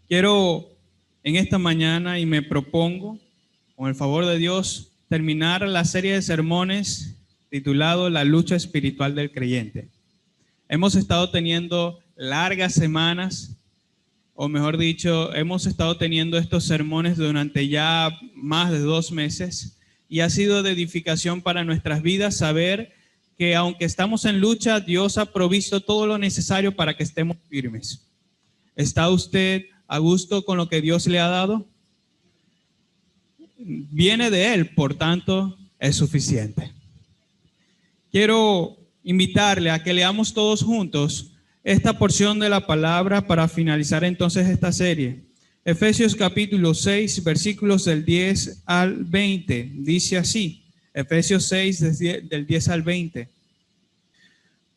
Quiero en esta mañana y me propongo, con el favor de Dios, terminar la serie de sermones titulado La lucha espiritual del creyente. Hemos estado teniendo largas semanas, o mejor dicho, hemos estado teniendo estos sermones durante ya más de 2 meses y ha sido de edificación para nuestras vidas saber que aunque estamos en lucha, Dios ha provisto todo lo necesario para que estemos firmes. ¿Está usted a gusto con lo que Dios le ha dado? Viene de Él, por tanto, es suficiente. Quiero invitarle a que leamos todos juntos esta porción de la palabra para finalizar entonces esta serie. Efesios capítulo 6, versículos del 10 al 20. Dice así, Efesios 6, del 10 al 20.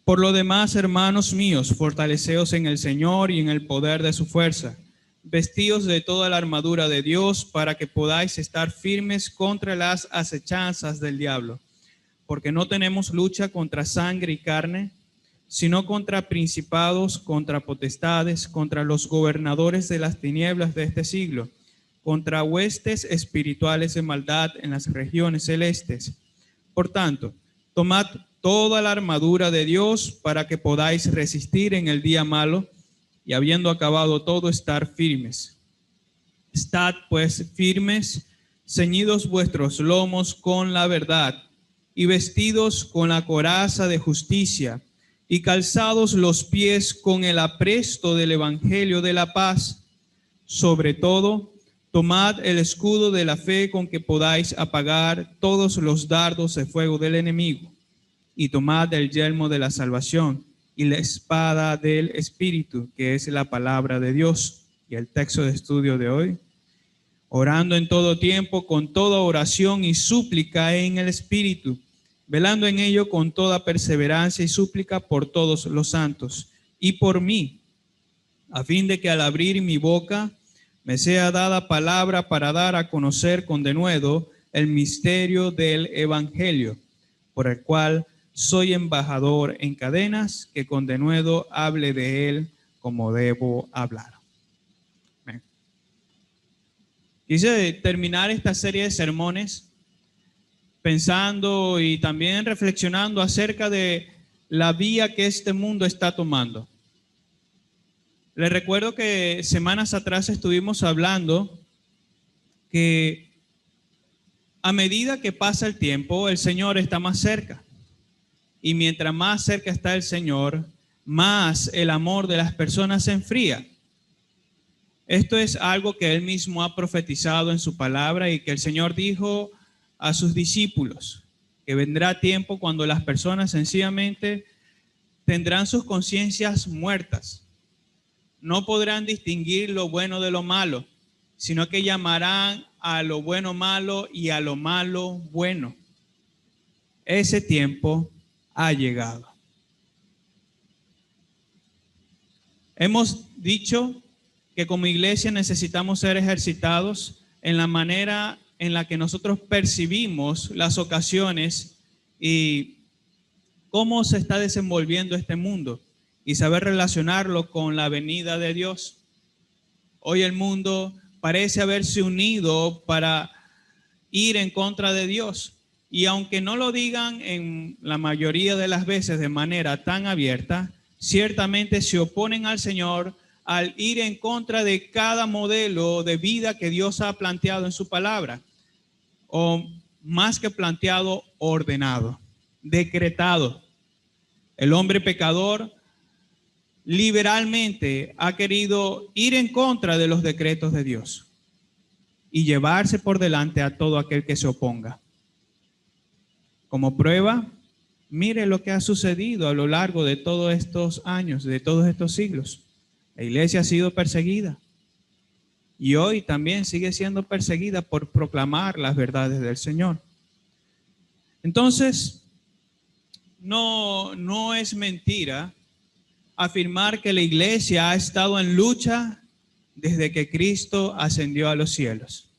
Por lo demás, hermanos míos, fortaleceos en el Señor y en el poder de su fuerza. Vestíos de toda la armadura de Dios para que podáis estar firmes contra las acechanzas del diablo. Porque no tenemos lucha contra sangre y carne, sino contra principados, contra potestades, contra los gobernadores de las tinieblas de este siglo, contra huestes espirituales de maldad en las regiones celestes. Por tanto, tomad toda la armadura de Dios para que podáis resistir en el día malo y habiendo acabado todo, estar firmes. Estad pues firmes, ceñidos vuestros lomos con la verdad y vestidos con la coraza de justicia y calzados los pies con el apresto del evangelio de la paz. Sobre todo, tomad el escudo de la fe con que podáis apagar todos los dardos de fuego del enemigo. Y tomad el yelmo de la salvación y la espada del Espíritu, que es la palabra de Dios. Y el texto de estudio de hoy: orando en todo tiempo, con toda oración y súplica en el Espíritu, velando en ello con toda perseverancia y súplica por todos los santos y por mí, a fin de que al abrir mi boca me sea dada palabra para dar a conocer con denuedo el misterio del Evangelio, por el cual soy embajador en cadenas, que con denuedo hable de él como debo hablar. Bien. Quise terminar esta serie de sermones pensando y también reflexionando acerca de la vía que este mundo está tomando. Les recuerdo que semanas atrás estuvimos hablando que a medida que pasa el tiempo, el Señor está más cerca. Y mientras más cerca está el Señor, más el amor de las personas se enfría. Esto es algo que Él mismo ha profetizado en su palabra y que el Señor dijo a sus discípulos, que vendrá tiempo cuando las personas sencillamente tendrán sus conciencias muertas. No podrán distinguir lo bueno de lo malo, sino que llamarán a lo bueno malo y a lo malo bueno. Ese tiempo ha llegado. Hemos dicho que como iglesia necesitamos ser ejercitados en la manera en la que nosotros percibimos las ocasiones y cómo se está desenvolviendo este mundo y saber relacionarlo con la venida de Dios. Hoy el mundo parece haberse unido para ir en contra de Dios. Y aunque no lo digan en la mayoría de las veces de manera tan abierta, ciertamente se oponen al Señor al ir en contra de cada modelo de vida que Dios ha planteado en su palabra, o más que planteado, ordenado, decretado. El hombre pecador liberalmente ha querido ir en contra de los decretos de Dios y llevarse por delante a todo aquel que se oponga. Como prueba, mire lo que ha sucedido a lo largo de todos estos años, de todos estos siglos. La iglesia ha sido perseguida y hoy también sigue siendo perseguida por proclamar las verdades del Señor. Entonces, no es mentira afirmar que la iglesia ha estado en lucha desde que Cristo ascendió a los cielos.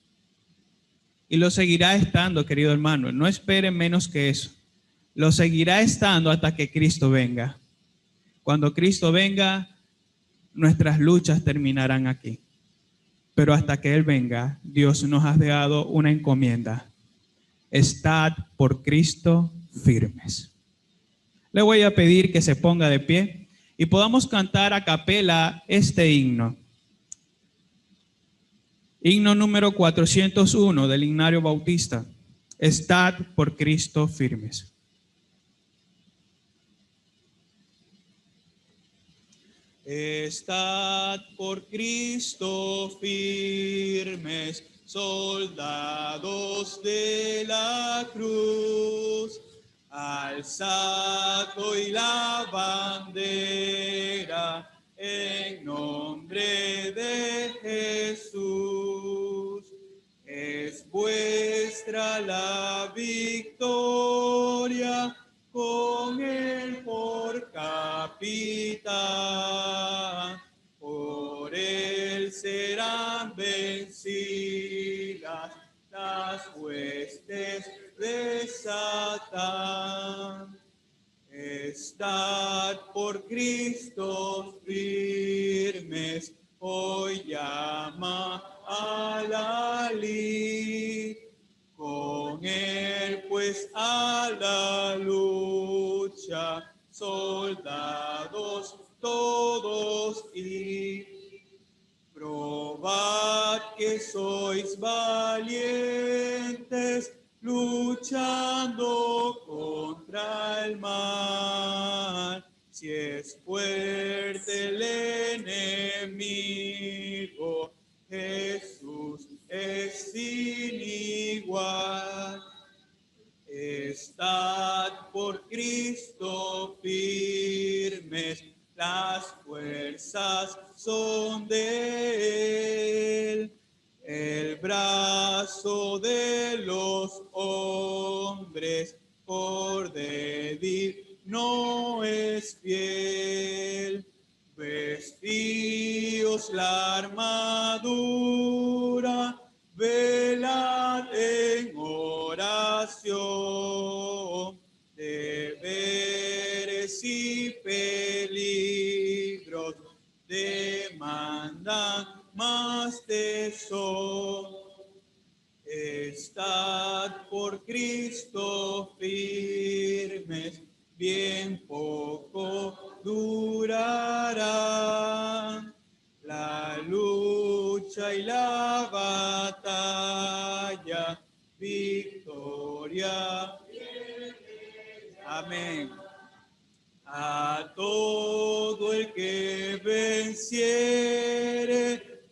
Y lo seguirá estando, querido hermano. No esperen menos que eso. Lo seguirá estando hasta que Cristo venga. Cuando Cristo venga, nuestras luchas terminarán aquí. pero hasta que Él venga, Dios nos ha dado una encomienda. Estad por Cristo firmes. Le voy a pedir que se ponga de pie y podamos cantar a capela este himno. Himno número 401 del Himnario Bautista. Estad por Cristo firmes. Estad por Cristo firmes, soldados de la cruz. Alzad hoy la bandera en nombre de Jesús. Es vuestra la victoria, con Él por capitán. Por Él serán vencidas las huestes de Satán. Estad por Cristo firmes, hoy llama a la lid. Con Él pues a la lucha, soldados todos y probad que sois valientes, luchando contra el mal. Si es fuerte el enemigo, Jesús es sin igual. Estad por Cristo firmes, las fuerzas son de Él. El brazo de los hombres por débil no es fiel. Vestíos la armadura, velad en oración. Deberes y peligros demandan más tesón. Estad por Cristo firmes, bien poco durarán la lucha y la batalla, victoria. Amén. A todo el que venciere,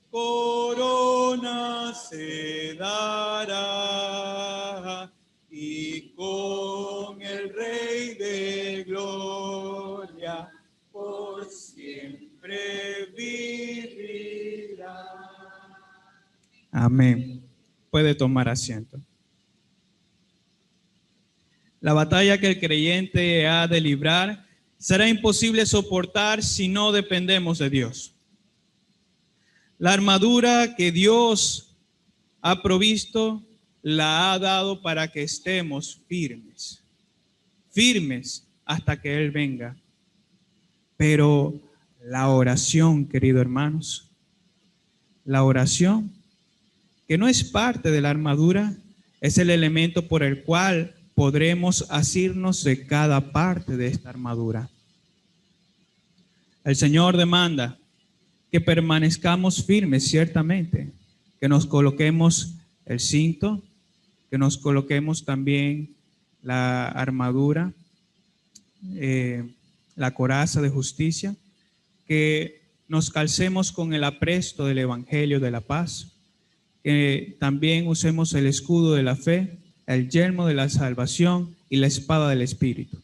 corona se dará, y con el Rey de gloria por siempre vivirá. Amén. Puede tomar asiento. La batalla que el creyente ha de librar será imposible soportar si no dependemos de Dios. La armadura que Dios ha provisto la ha dado para que estemos firmes, firmes hasta que Él venga. Pero la oración, queridos hermanos, la oración, que no es parte de la armadura, es el elemento por el cual podremos asirnos de cada parte de esta armadura. El Señor demanda que permanezcamos firmes, ciertamente, que nos coloquemos el cinto, que nos coloquemos también la armadura, la coraza de justicia, que nos calcemos con el apresto del Evangelio de la paz, que también usemos el escudo de la fe, el yelmo de la salvación y la espada del Espíritu.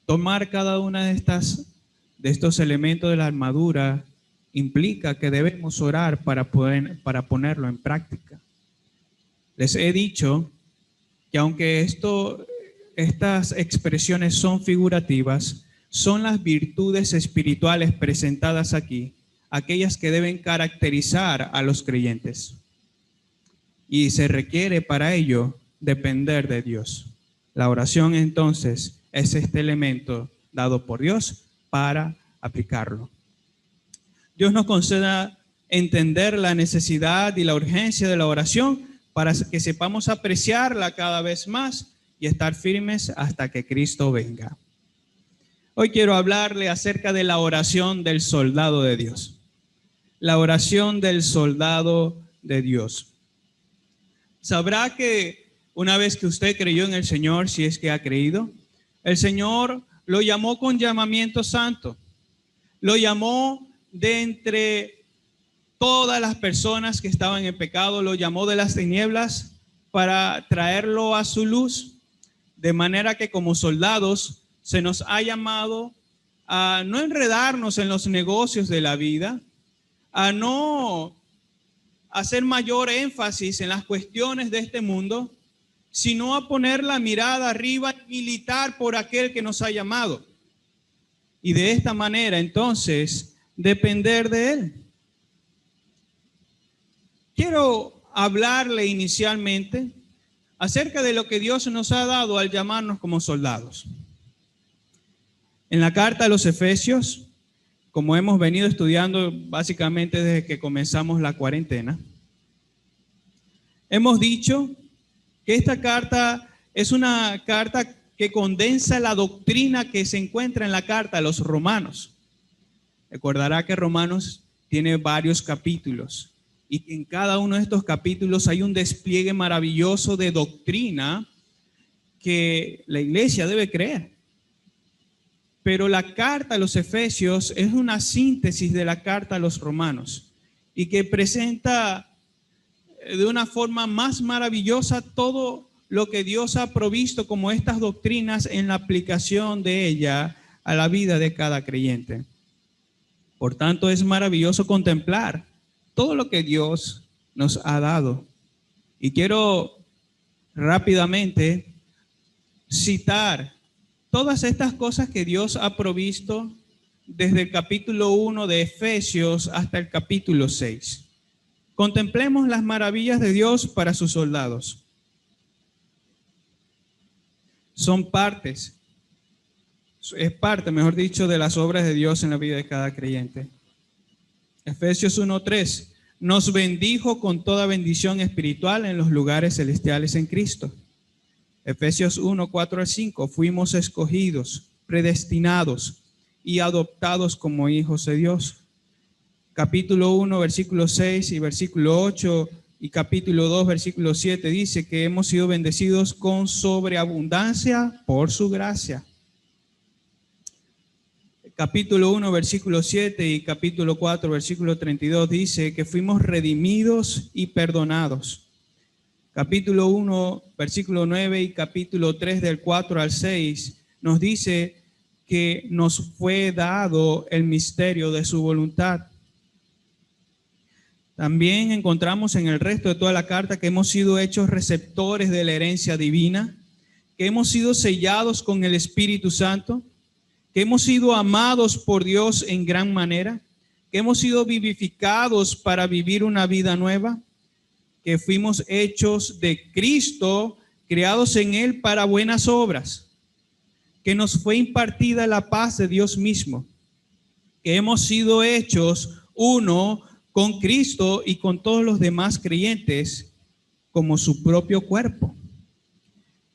Tomar cada una de estos elementos de la armadura implica que debemos orar para ponerlo en práctica. Les he dicho que aunque estas expresiones son figurativas, son las virtudes espirituales presentadas aquí, aquellas que deben caracterizar a los creyentes. Y se requiere para ello depender de Dios. La oración entonces es este elemento dado por Dios para aplicarlo. Dios nos conceda entender la necesidad y la urgencia de la oración para que sepamos apreciarla cada vez más y estar firmes hasta que Cristo venga. Hoy quiero hablarle acerca de la oración del soldado de Dios. La oración del soldado de Dios. Sabrá que una vez que usted creyó en el Señor, si es que ha creído, el Señor lo llamó con llamamiento santo. Lo llamó de entre todas las personas que estaban en pecado, lo llamó de las tinieblas para traerlo a su luz. De manera que como soldados se nos ha llamado a no enredarnos en los negocios de la vida, a no hacer mayor énfasis en las cuestiones de este mundo, sino a poner la mirada arriba y militar por aquel que nos ha llamado. Y de esta manera, entonces, depender de Él. Quiero hablarle inicialmente acerca de lo que Dios nos ha dado al llamarnos como soldados. En la carta a los Efesios, como hemos venido estudiando básicamente desde que comenzamos la cuarentena, hemos dicho que esta carta es una carta que condensa la doctrina que se encuentra en la carta a los Romanos. Recordará que Romanos tiene varios capítulos y en cada uno de estos capítulos hay un despliegue maravilloso de doctrina que la iglesia debe creer. Pero la carta a los Efesios es una síntesis de la carta a los Romanos y que presenta de una forma más maravillosa todo lo que Dios ha provisto como estas doctrinas en la aplicación de ella a la vida de cada creyente. Por tanto, es maravilloso contemplar todo lo que Dios nos ha dado. Y quiero rápidamente citar todas estas cosas que Dios ha provisto desde el capítulo 1 de Efesios hasta el capítulo 6. Contemplemos las maravillas de Dios para sus soldados. Son partes, es parte, mejor dicho, de las obras de Dios en la vida de cada creyente. Efesios 1:3, nos bendijo con toda bendición espiritual en los lugares celestiales en Cristo. Efesios 1:4-5, fuimos escogidos, predestinados y adoptados como hijos de Dios. Capítulo 1, versículo 6 y versículo 8 y capítulo 2, versículo 7 dice que hemos sido bendecidos con sobreabundancia por su gracia. Capítulo 1, versículo 7 y capítulo 4, versículo 32 dice que fuimos redimidos y perdonados. Capítulo 1, versículo 9 y capítulo 3 del 4 al 6 nos dice que nos fue dado el misterio de su voluntad. También encontramos en el resto de toda la carta que hemos sido hechos receptores de la herencia divina, que hemos sido sellados con el Espíritu Santo, que hemos sido amados por Dios en gran manera, que hemos sido vivificados para vivir una vida nueva, que fuimos hechos de Cristo, creados en Él para buenas obras, que nos fue impartida la paz de Dios mismo, que hemos sido hechos uno con Cristo y con todos los demás creyentes como su propio cuerpo.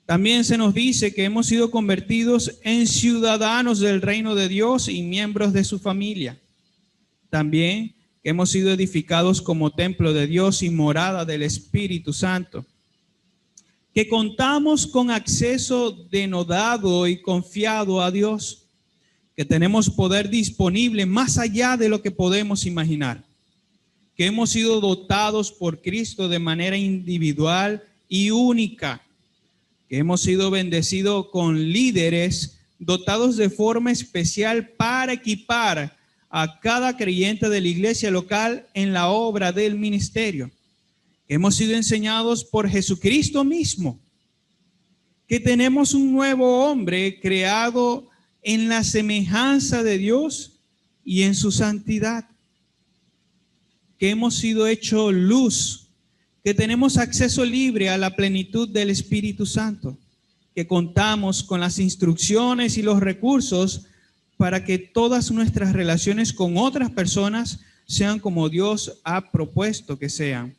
También se nos dice que hemos sido convertidos en ciudadanos del reino de Dios y miembros de su familia. También que hemos sido edificados como templo de Dios y morada del Espíritu Santo. Que contamos con acceso denodado y confiado a Dios. Que tenemos poder disponible más allá de lo que podemos imaginar. Que hemos sido dotados por Cristo de manera individual y única. Que hemos sido bendecidos con líderes dotados de forma especial para equipar a cada creyente de la iglesia local en la obra del ministerio. Que hemos sido enseñados por Jesucristo mismo. Que tenemos un nuevo hombre creado en la semejanza de Dios y en su santidad. Que hemos sido hecho luz, que tenemos acceso libre a la plenitud del Espíritu Santo, que contamos con las instrucciones y los recursos para que todas nuestras relaciones con otras personas sean como Dios ha propuesto que sean.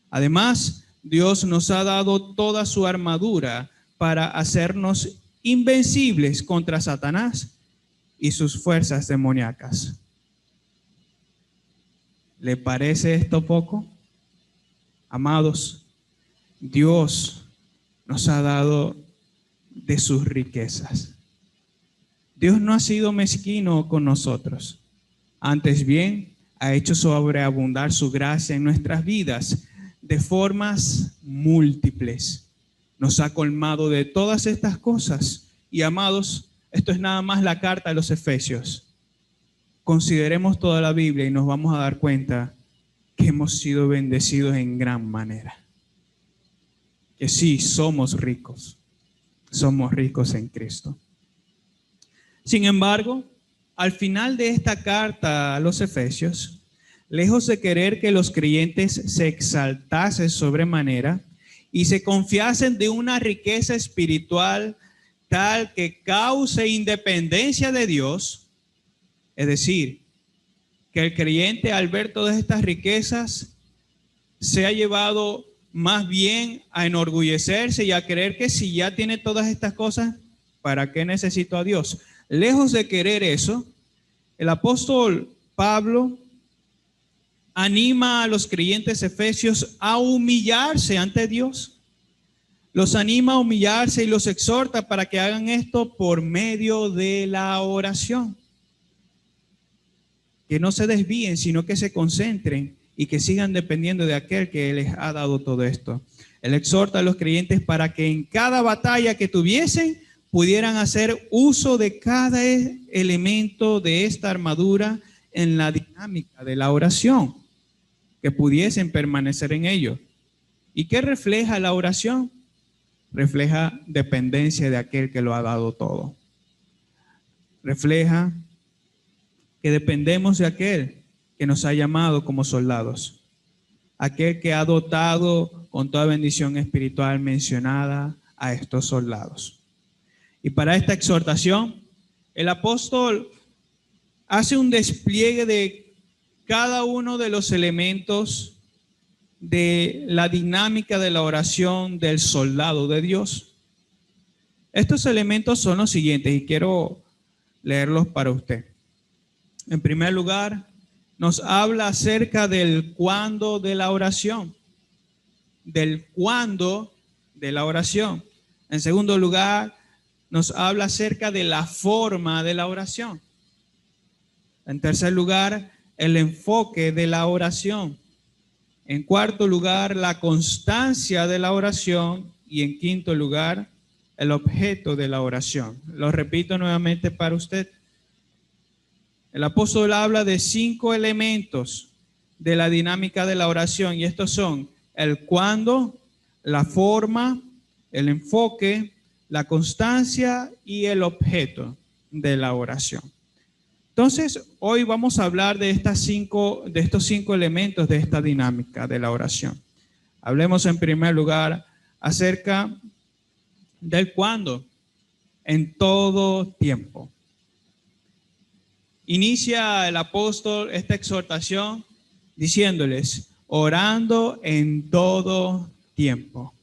Además, Dios nos ha dado toda su armadura para hacernos invencibles contra Satanás y sus fuerzas demoníacas. ¿Le parece esto poco? Amados, Dios nos ha dado de sus riquezas. Dios no ha sido mezquino con nosotros. Antes bien, ha hecho sobreabundar su gracia en nuestras vidas de formas múltiples. Nos ha colmado de todas estas cosas. Y amados, esto es nada más la carta a los Efesios. Consideremos toda la Biblia y nos vamos a dar cuenta que hemos sido bendecidos en gran manera. Que sí, somos ricos en Cristo. Sin embargo, al final de esta carta a los Efesios, lejos de querer que los creyentes se exaltasen sobremanera y se confiasen de una riqueza espiritual tal que cause independencia de Dios, es decir, que el creyente al ver todas estas riquezas se ha llevado más bien a enorgullecerse y a creer que si ya tiene todas estas cosas, ¿para qué necesito a Dios? Lejos de querer eso, el apóstol Pablo anima a los creyentes efesios a humillarse ante Dios. Los anima a humillarse y los exhorta para que hagan esto por medio de la oración. Que no se desvíen, sino que se concentren y que sigan dependiendo de aquel que les ha dado todo esto. Él exhorta a los creyentes para que en cada batalla que tuviesen pudieran hacer uso de cada elemento de esta armadura en la dinámica de la oración, que pudiesen permanecer en ello. ¿Y qué refleja la oración? Refleja dependencia de aquel que lo ha dado todo. Refleja que dependemos de aquel que nos ha llamado como soldados, aquel que ha dotado con toda bendición espiritual mencionada a estos soldados. Y para esta exhortación, el apóstol hace un despliegue de cada uno de los elementos de la dinámica de la oración del soldado de Dios. Estos elementos son los siguientes y quiero leerlos para usted. En primer lugar, nos habla acerca del cuándo de la oración. Del cuándo de la oración. En segundo lugar, nos habla acerca de la forma de la oración. En tercer lugar, el enfoque de la oración. En cuarto lugar, la constancia de la oración. Y en quinto lugar, el objeto de la oración. Lo repito nuevamente para usted. El apóstol habla de 5 elementos de la dinámica de la oración y estos son el cuándo, la forma, el enfoque, la constancia y el objeto de la oración. Entonces, hoy vamos a hablar de estos 5 elementos de esta dinámica de la oración. Hablemos en primer lugar acerca del cuándo, en todo tiempo. Inicia el apóstol esta exhortación diciéndoles, orando en todo tiempo.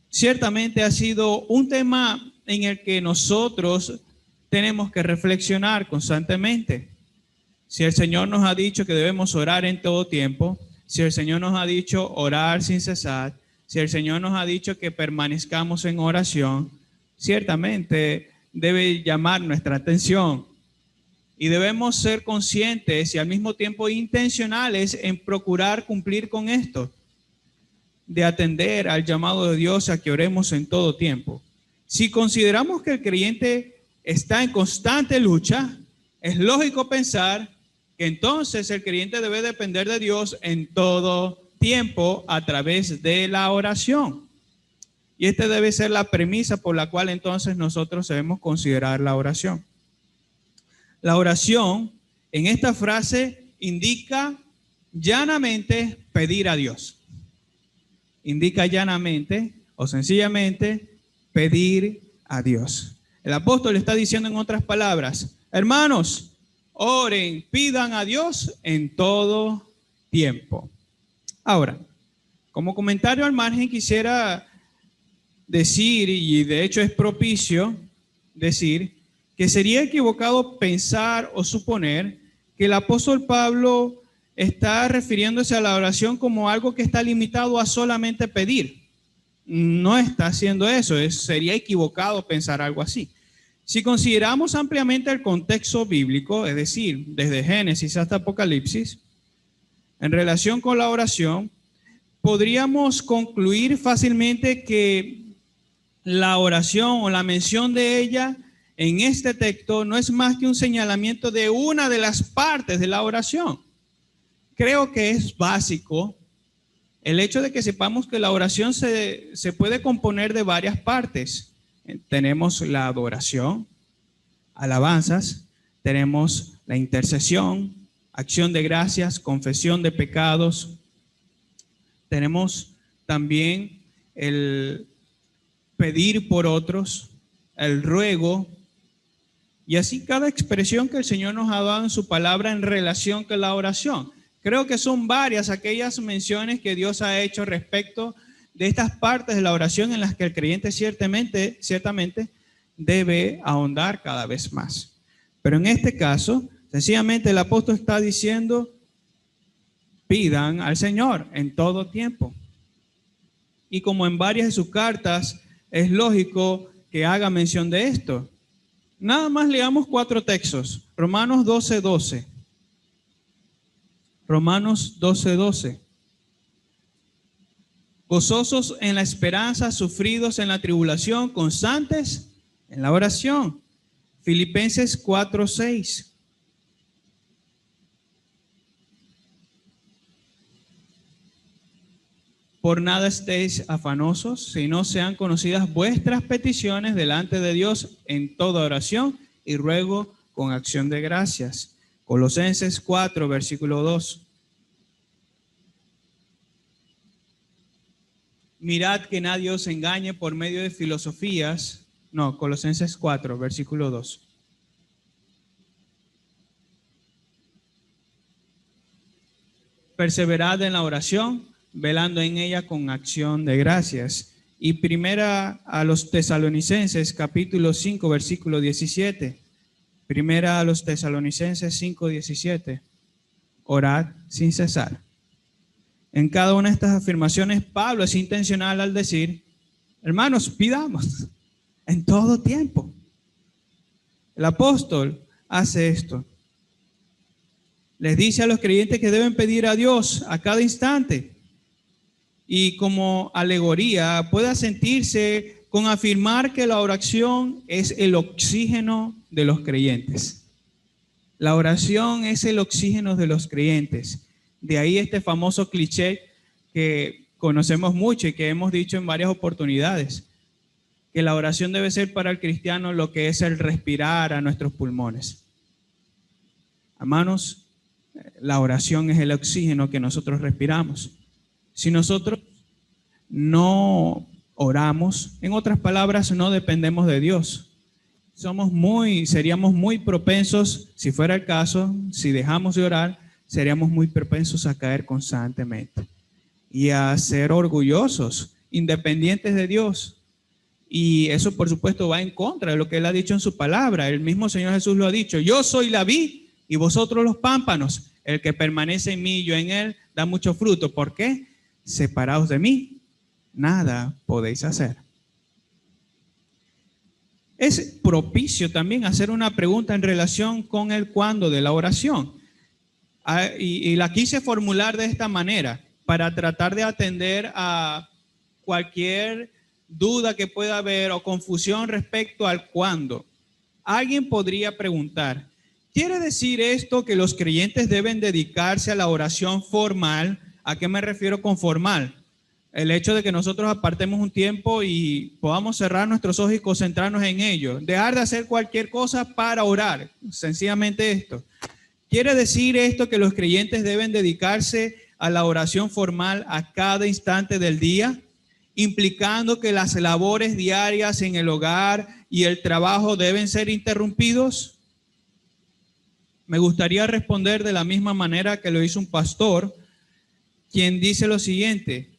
Ciertamente ha sido un tema en el que nosotros tenemos que reflexionar constantemente. Si el Señor nos ha dicho que debemos orar en todo tiempo, si el Señor nos ha dicho orar sin cesar, si el Señor nos ha dicho que permanezcamos en oración, ciertamente debe llamar nuestra atención. Y debemos ser conscientes y al mismo tiempo intencionales en procurar cumplir con esto, de atender al llamado de Dios a que oremos en todo tiempo. Si consideramos que el creyente está en constante lucha, es lógico pensar que entonces el creyente debe depender de Dios en todo tiempo a través de la oración. Y esta debe ser la premisa por la cual entonces nosotros debemos considerar la oración. La oración en esta frase indica llanamente pedir a Dios. Indica llanamente o sencillamente pedir a Dios. El apóstol está diciendo en otras palabras, hermanos, oren, pidan a Dios en todo tiempo. Ahora, como comentario al margen quisiera decir, y de hecho es propicio decir, que sería equivocado pensar o suponer que el apóstol Pablo está refiriéndose a la oración como algo que está limitado a solamente pedir. No está haciendo eso, sería equivocado pensar algo así. Si consideramos ampliamente el contexto bíblico, es decir, desde Génesis hasta Apocalipsis, en relación con la oración, podríamos concluir fácilmente que la oración o la mención de ella en este texto no es más que un señalamiento de una de las partes de la oración. Creo que es básico el hecho de que sepamos que la oración se puede componer de varias partes. Tenemos la adoración, alabanzas, tenemos la intercesión, acción de gracias, confesión de pecados. Tenemos también el pedir por otros, el ruego, y así cada expresión que el Señor nos ha dado en su palabra en relación con la oración. Creo que son varias aquellas menciones que Dios ha hecho respecto de estas partes de la oración en las que el creyente ciertamente debe ahondar cada vez más. Pero en este caso, sencillamente el apóstol está diciendo, pidan al Señor en todo tiempo. Y como en varias de sus cartas, es lógico que haga mención de esto. Nada más leamos 4 textos. Romanos 12:12. Romanos 12:12. Gozosos en la esperanza, sufridos en la tribulación, constantes en la oración. Filipenses 4:6. Por nada estéis afanosos, sino sean conocidas vuestras peticiones delante de Dios en toda oración y ruego con acción de gracias. Colosenses 4, versículo 2. Mirad que nadie os engañe por medio de filosofías. No, Colosenses 4, versículo 2. Perseverad en la oración, velando en ella con acción de gracias. Y primera a los Tesalonicenses, capítulo 5, versículo 17. Primera a los Tesalonicenses 5, 17. Orad sin cesar. En cada una de estas afirmaciones, Pablo es intencional al decir, hermanos, pidamos en todo tiempo. El apóstol hace esto. Les dice a los creyentes que deben pedir a Dios a cada instante. Y como alegoría, pueda sentirse con afirmar que la oración es el oxígeno de los creyentes. La oración es el oxígeno de los creyentes. De ahí este famoso cliché que conocemos mucho y que hemos dicho en varias oportunidades, que la oración debe ser para el cristiano lo que es el respirar a nuestros pulmones. Hermanos, la oración es el oxígeno que nosotros respiramos. Si nosotros no oramos, en otras palabras, no dependemos de Dios. Seríamos muy propensos, si fuera el caso, si dejamos de orar, seríamos muy propensos a caer constantemente y a ser orgullosos, independientes de Dios. Y eso, por supuesto, va en contra de lo que Él ha dicho en su palabra. El mismo Señor Jesús lo ha dicho: yo soy la vid y vosotros los pámpanos. El que permanece en mí y yo en él da mucho fruto. ¿Por qué? Separados de mí, nada podéis hacer. Es propicio también hacer una pregunta en relación con el cuándo de la oración. Y la quise formular de esta manera para tratar de atender a cualquier duda que pueda haber o confusión respecto al cuándo. Alguien podría preguntar, ¿quiere decir esto que los creyentes deben dedicarse a la oración formal? ¿A qué me refiero con formal? El hecho de que nosotros apartemos un tiempo y podamos cerrar nuestros ojos y concentrarnos en ello. Dejar de hacer cualquier cosa para orar. Sencillamente esto. ¿Quiere decir esto que los creyentes deben dedicarse a la oración formal a cada instante del día? Implicando que las labores diarias en el hogar y el trabajo deben ser interrumpidos. me gustaría responder de la misma manera que lo hizo un pastor, quien dice lo siguiente,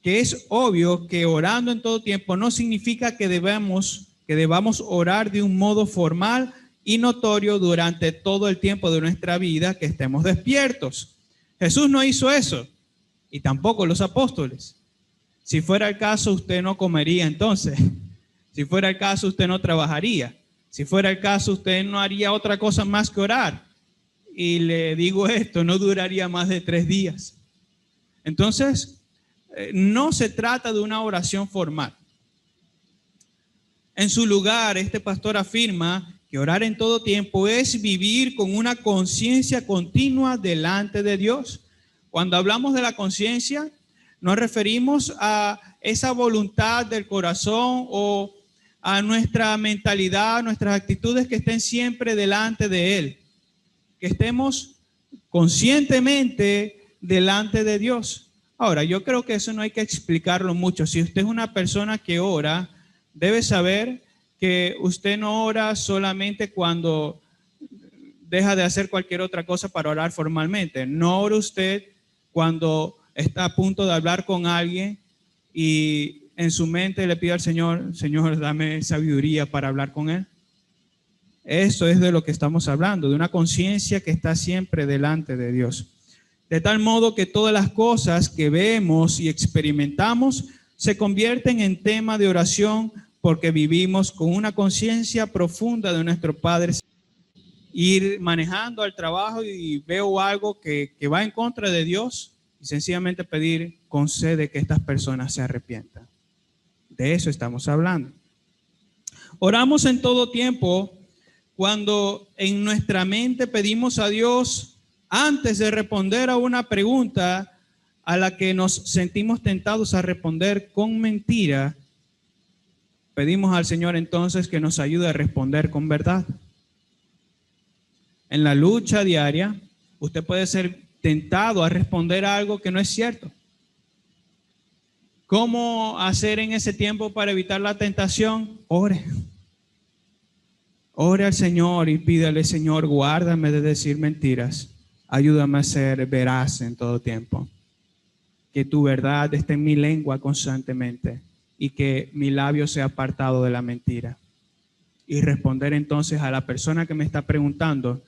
que es obvio que orando en todo tiempo no significa que debamos orar de un modo formal y notorio durante todo el tiempo de nuestra vida que estemos despiertos. Jesús no hizo eso, y tampoco los apóstoles. Si fuera el caso, usted no comería entonces. Si fuera el caso, usted no trabajaría. Si fuera el caso, usted no haría otra cosa más que orar. Y le digo esto, no duraría más de 3 días. Entonces, no se trata de una oración formal. En su lugar, este pastor afirma que orar en todo tiempo es vivir con una conciencia continua delante de Dios. Cuando hablamos de la conciencia, nos referimos a esa voluntad del corazón o a nuestra mentalidad, nuestras actitudes que estén siempre delante de Él. Que estemos conscientemente delante de Dios. Ahora, yo creo que eso no hay que explicarlo mucho. Si usted es una persona que ora, debe saber que usted no ora solamente cuando deja de hacer cualquier otra cosa para orar formalmente. No ora usted cuando está a punto de hablar con alguien y en su mente le pide al Señor, Señor, dame sabiduría para hablar con él. Eso es de lo que estamos hablando, de una conciencia que está siempre delante de Dios. De tal modo que todas las cosas que vemos y experimentamos se convierten en tema de oración porque vivimos con una conciencia profunda de nuestro Padre. Ir manejando al trabajo y veo algo que va en contra de Dios y sencillamente pedir, concede que estas personas se arrepientan. De eso estamos hablando. Oramos en todo tiempo cuando en nuestra mente pedimos a Dios antes de responder a una pregunta a la que nos sentimos tentados a responder con mentira. Pedimos al Señor entonces que nos ayude a responder con verdad. En la lucha diaria, usted puede ser tentado a responder algo que no es cierto. ¿Cómo hacer en ese tiempo para evitar la tentación? Ore. Ore al Señor y pídale, Señor, guárdame de decir mentiras. Ayúdame a ser veraz en todo tiempo. Que tu verdad esté en mi lengua constantemente y que mi labio sea apartado de la mentira. Y responder entonces a la persona que me está preguntando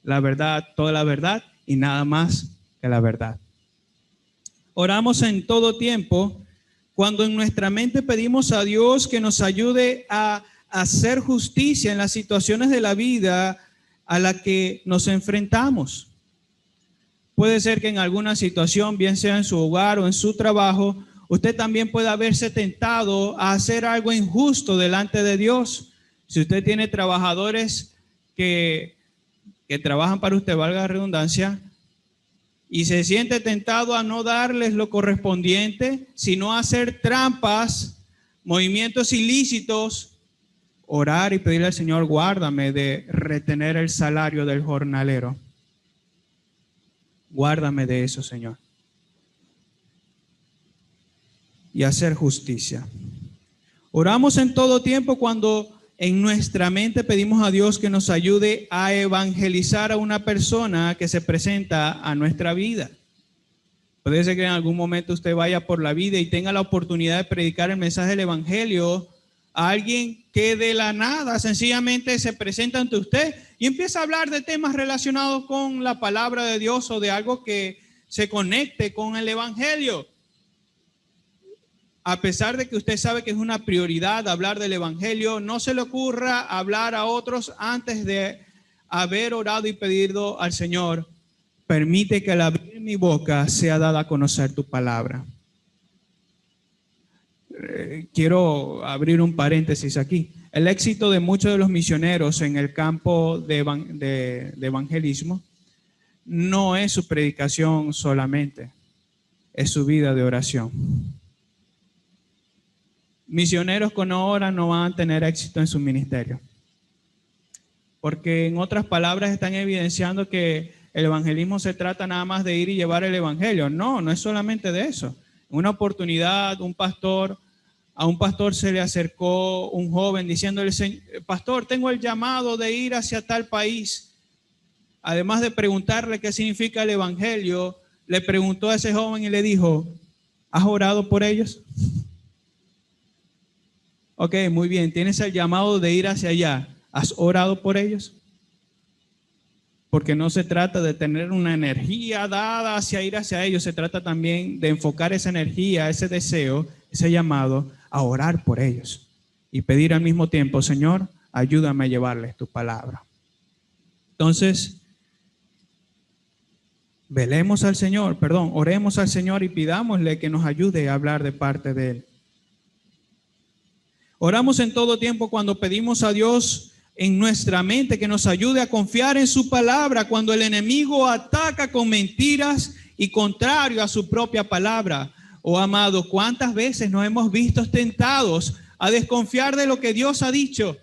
la verdad, toda la verdad y nada más que la verdad. Oramos en todo tiempo cuando en nuestra mente pedimos a Dios que nos ayude a hacer justicia en las situaciones de la vida a la que nos enfrentamos. Puede ser que en alguna situación, bien sea en su hogar o en su trabajo, usted también pueda verse tentado a hacer algo injusto delante de Dios. Si usted tiene trabajadores que trabajan para usted, valga la redundancia, y se siente tentado a no darles lo correspondiente, sino a hacer trampas, movimientos ilícitos, orar y pedirle al Señor, guárdame de retener el salario del jornalero. Guárdame de eso, Señor. Y hacer justicia. Oramos en todo tiempo cuando en nuestra mente pedimos a Dios que nos ayude a evangelizar a una persona que se presenta a nuestra vida. Puede ser que en algún momento usted vaya por la vida y tenga la oportunidad de predicar el mensaje del evangelio a alguien que de la nada sencillamente se presenta ante usted y empieza a hablar de temas relacionados con la palabra de Dios o de algo que se conecte con el evangelio. A pesar de que usted sabe que es una prioridad hablar del evangelio, no se le ocurra hablar a otros antes de haber orado y pedido al Señor, permite que al abrir mi boca sea dada a conocer tu palabra. Quiero abrir un paréntesis aquí. El éxito de muchos de los misioneros en el campo de evangelismo no es su predicación solamente, es su vida de oración. Misioneros que no oran no van a tener éxito en su ministerio. Porque en otras palabras están evidenciando que el evangelismo se trata nada más de ir y llevar el evangelio. No, no es solamente de eso. En una oportunidad, a un pastor se le acercó un joven diciéndole, pastor, tengo el llamado de ir hacia tal país, además de preguntarle qué significa el evangelio, le preguntó a ese joven y le dijo, ¿has orado por ellos? Ok, muy bien, tienes el llamado de ir hacia allá. ¿Has orado por ellos? Porque no se trata de tener una energía dada hacia ir hacia ellos, se trata también de enfocar esa energía, ese deseo, ese llamado a orar por ellos y pedir al mismo tiempo, Señor, ayúdame a llevarles tu palabra. Entonces, oremos al Señor y pidámosle que nos ayude a hablar de parte de Él. Oramos en todo tiempo cuando pedimos a Dios en nuestra mente que nos ayude a confiar en su palabra cuando el enemigo ataca con mentiras y contrario a su propia palabra. Oh amado, ¿cuántas veces nos hemos visto tentados a desconfiar de lo que Dios ha dicho?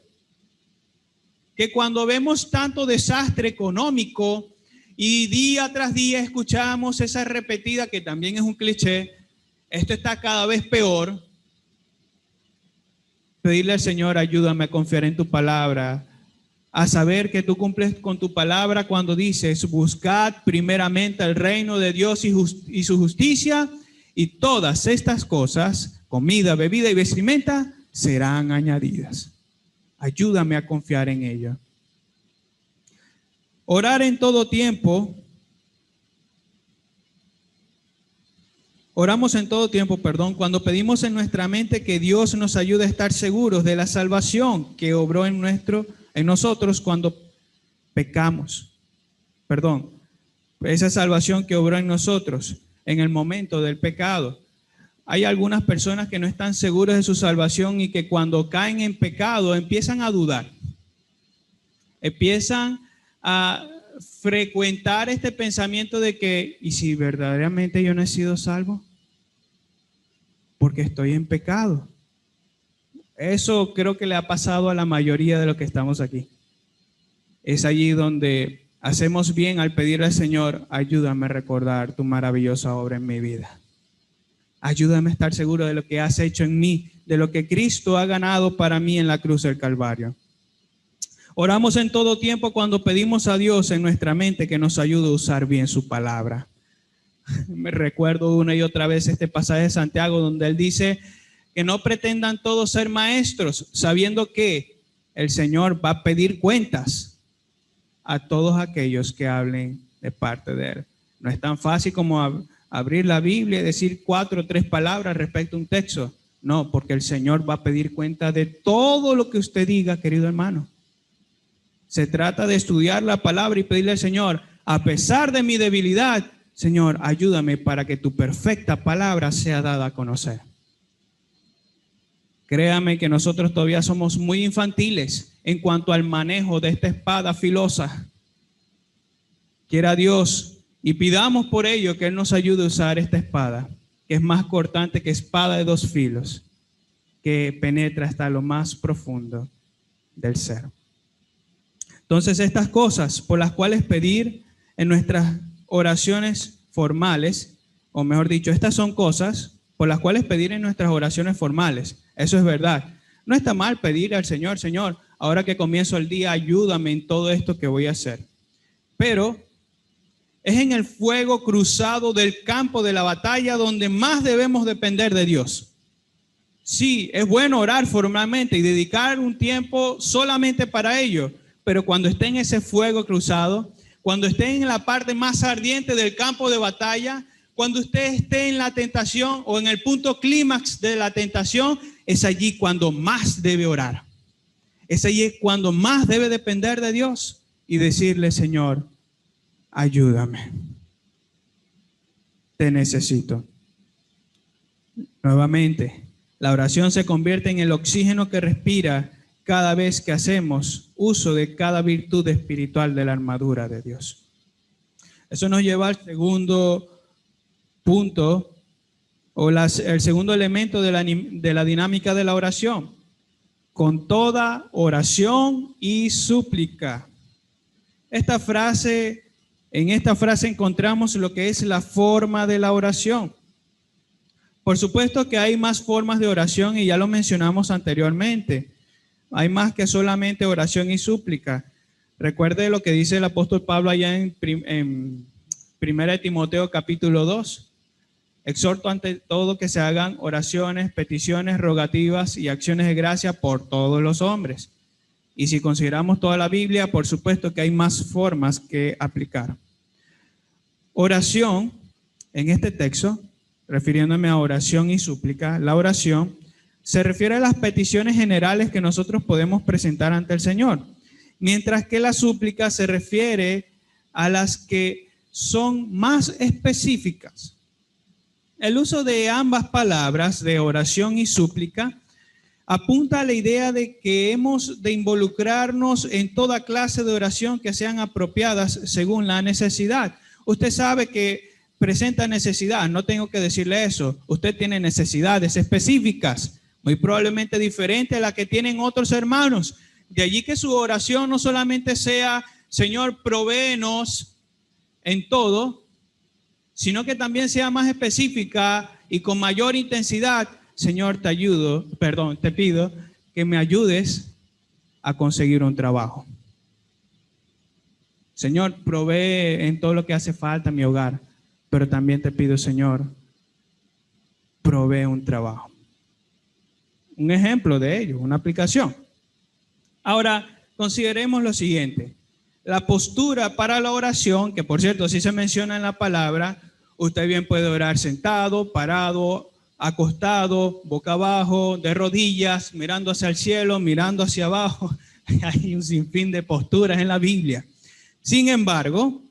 Que cuando vemos tanto desastre económico y día tras día escuchamos esa repetida, que también es un cliché, esto está cada vez peor, pedirle al Señor, ayúdame a confiar en tu palabra, a saber que tú cumples con tu palabra cuando dices, buscad primeramente el reino de Dios y su justicia, y todas estas cosas, comida, bebida y vestimenta, serán añadidas. Ayúdame a confiar en ella. Orar en todo tiempo. Oramos en todo tiempo, cuando pedimos en nuestra mente que Dios nos ayude a estar seguros de la salvación que obró en nosotros cuando pecamos. Esa salvación que obró en nosotros en el momento del pecado. Hay algunas personas que no están seguras de su salvación y que cuando caen en pecado empiezan a dudar. Empiezan a frecuentar este pensamiento de que, ¿y si verdaderamente yo no he sido salvo? Porque estoy en pecado. Eso creo que le ha pasado a la mayoría de los que estamos aquí. Es allí donde hacemos bien al pedirle al Señor, ayúdame a recordar tu maravillosa obra en mi vida. Ayúdame a estar seguro de lo que has hecho en mí, de lo que Cristo ha ganado para mí en la cruz del Calvario. Oramos en todo tiempo cuando pedimos a Dios en nuestra mente que nos ayude a usar bien su palabra. Me recuerdo una y otra vez este pasaje de Santiago donde él dice que no pretendan todos ser maestros, sabiendo que el Señor va a pedir cuentas a todos aquellos que hablen de parte de Él. No es tan fácil como abrir la Biblia y decir 4 o 3 palabras respecto a un texto. No, porque el Señor va a pedir cuenta de todo lo que usted diga, querido hermano. Se trata de estudiar la palabra y pedirle al Señor, a pesar de mi debilidad, Señor, ayúdame para que tu perfecta palabra sea dada a conocer. Créame que nosotros todavía somos muy infantiles en cuanto al manejo de esta espada filosa. Quiera Dios y pidamos por ello que Él nos ayude a usar esta espada, que es más cortante que espada de 2 filos, que penetra hasta lo más profundo del ser. Entonces, estas cosas por las cuales pedir en nuestras oraciones formales, o mejor dicho, estas son cosas por las cuales pedir en nuestras oraciones formales. Eso es verdad. No está mal pedir al Señor, Señor, ahora que comienzo el día, ayúdame en todo esto que voy a hacer. Pero es en el fuego cruzado del campo de la batalla donde más debemos depender de Dios. Sí, es bueno orar formalmente y dedicar un tiempo solamente para ello, pero cuando esté en ese fuego cruzado, cuando esté en la parte más ardiente del campo de batalla, cuando usted esté en la tentación o en el punto clímax de la tentación, es allí cuando más debe orar. Es allí cuando más debe depender de Dios y decirle, Señor, ayúdame. Te necesito. Nuevamente, la oración se convierte en el oxígeno que respira cada vez que hacemos uso de cada virtud espiritual de la armadura de Dios. Eso nos lleva al segundo punto o el segundo elemento de la dinámica de la oración. Con toda oración y súplica. En esta frase encontramos lo que es la forma de la oración. Por supuesto que hay más formas de oración y ya lo mencionamos anteriormente. Hay más que solamente oración y súplica. Recuerde lo que dice el apóstol Pablo allá en 1 Timoteo capítulo 2. Exhorto ante todo que se hagan oraciones, peticiones, rogativas y acciones de gracia por todos los hombres. Y si consideramos toda la Biblia, por supuesto que hay más formas que aplicar. Oración, en este texto, refiriéndome a oración y súplica, la oración se refiere a las peticiones generales que nosotros podemos presentar ante el Señor, mientras que la súplica se refiere a las que son más específicas. El uso de ambas palabras, de oración y súplica, apunta a la idea de que hemos de involucrarnos en toda clase de oración que sean apropiadas según la necesidad. Usted sabe que presenta necesidad, no tengo que decirle eso. Usted tiene necesidades específicas, muy probablemente diferentes a las que tienen otros hermanos. De allí que su oración no solamente sea, Señor, provéenos en todo, sino que también sea más específica y con mayor intensidad. Señor, te pido que me ayudes a conseguir un trabajo. Señor, provee en todo lo que hace falta en mi hogar, pero también te pido, Señor, provee un trabajo. Un ejemplo de ello, una aplicación. Ahora, consideremos lo siguiente. La postura para la oración, que por cierto, sí se menciona en la palabra, usted bien puede orar sentado, parado, acostado, boca abajo, de rodillas, mirando hacia el cielo, mirando hacia abajo. Hay un sinfín de posturas en la Biblia. Sin embargo,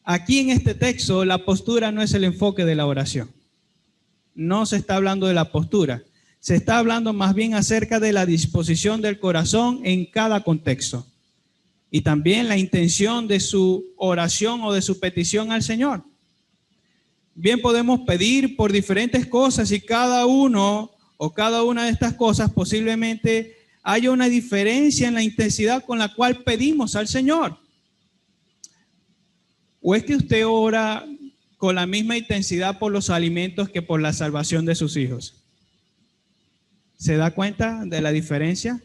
aquí en este texto, la postura no es el enfoque de la oración. No se está hablando de la postura. Se está hablando más bien acerca de la disposición del corazón en cada contexto. Y también la intención de su oración o de su petición al Señor. Bien podemos pedir por diferentes cosas y cada uno o cada una de estas cosas posiblemente haya una diferencia en la intensidad con la cual pedimos al Señor. ¿O es que usted ora con la misma intensidad por los alimentos que por la salvación de sus hijos? ¿Se da cuenta de la diferencia?